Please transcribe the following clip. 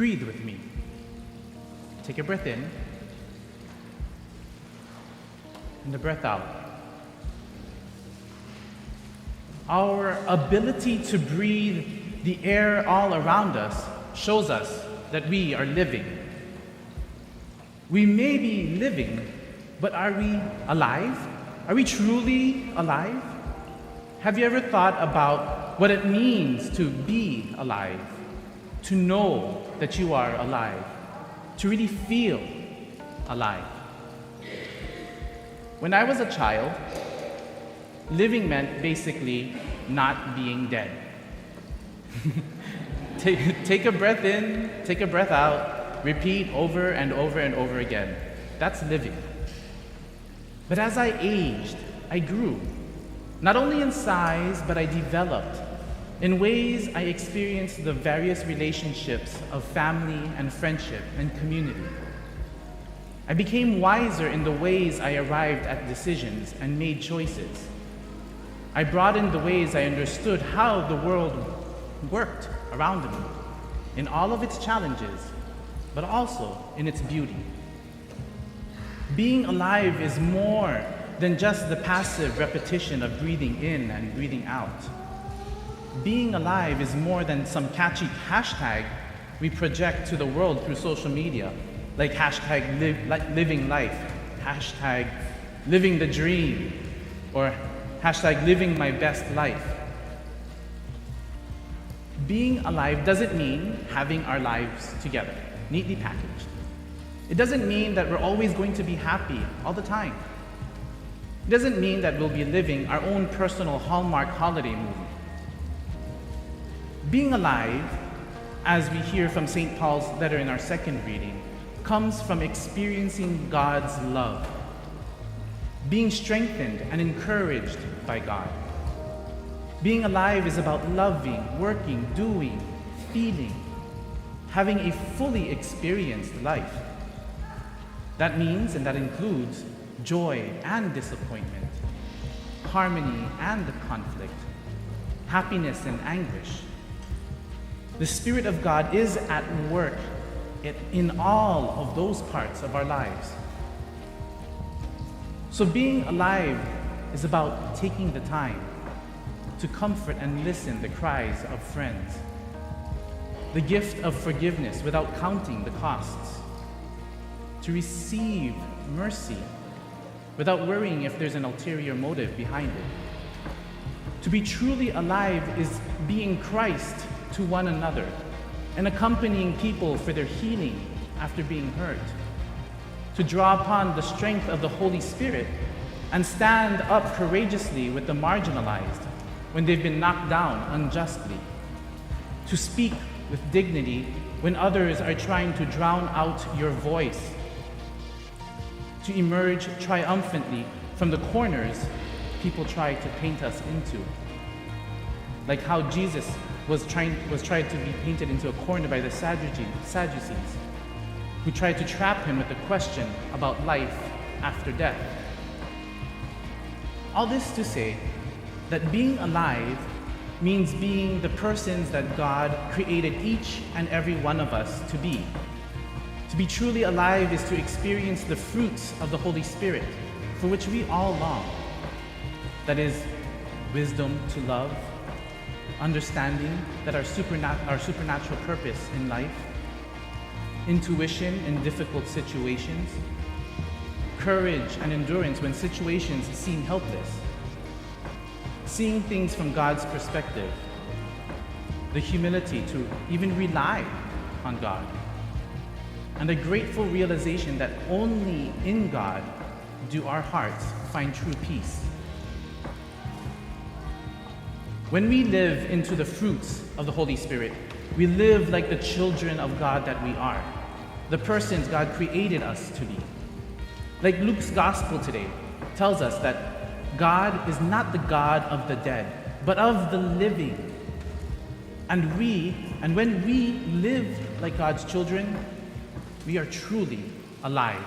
Breathe with me. Take a breath in and a breath out. Our ability to breathe the air all around us shows us that we are living. We may be living, but are we alive? Are we truly alive? Have you ever thought about what it means to be alive? To know that you are alive? To really feel alive? When I was a child, living meant basically not being dead. Take a breath in, take a breath out, repeat over and over and over again. That's living. But as I aged, I grew. Not only in size, but I developed. In ways I experienced the various relationships of family and friendship and community. I became wiser in the ways I arrived at decisions and made choices. I broadened the ways I understood how the world worked around me, in all of its challenges, but also in its beauty. Being alive is more than just the passive repetition of breathing in and breathing out. Being alive is more than some catchy hashtag we project to the world through social media, like hashtag living life, hashtag living the dream, or hashtag living my best life. Being alive doesn't mean having our lives together, neatly packaged. It doesn't mean that we're always going to be happy all the time. It doesn't mean that we'll be living our own personal Hallmark holiday movie. Being alive, as we hear from St. Paul's letter in our second reading, comes from experiencing God's love, being strengthened and encouraged by God. Being alive is about loving, working, doing, feeling, having a fully experienced life. That means, and that includes, joy and disappointment, harmony and conflict, happiness and anguish. The Spirit of God is at work in all of those parts of our lives. So being alive is about taking the time to comfort and listen the cries of friends, the gift of forgiveness without counting the costs, to receive mercy without worrying if there's an ulterior motive behind it. To be truly alive is being Christ to one another and accompanying people for their healing after being hurt. To draw upon the strength of the Holy Spirit and stand up courageously with the marginalized when they've been knocked down unjustly. To speak with dignity when others are trying to drown out your voice. To emerge triumphantly from the corners people try to paint us into. Like how Jesus was tried to be painted into a corner by the Sadducees, who tried to trap him with a question about life after death. All this to say that being alive means being the persons that God created each and every one of us to be. To be truly alive is to experience the fruits of the Holy Spirit, for which we all long. That is, wisdom to love, understanding that our supernatural purpose in life, intuition in difficult situations, courage and endurance when situations seem helpless, seeing things from God's perspective, the humility to even rely on God, and a grateful realization that only in God do our hearts find true peace. When we live into the fruits of the Holy Spirit, we live like the children of God that we are, the persons God created us to be. Like Luke's gospel today tells us that God is not the God of the dead, but of the living. And when we live like God's children, we are truly alive.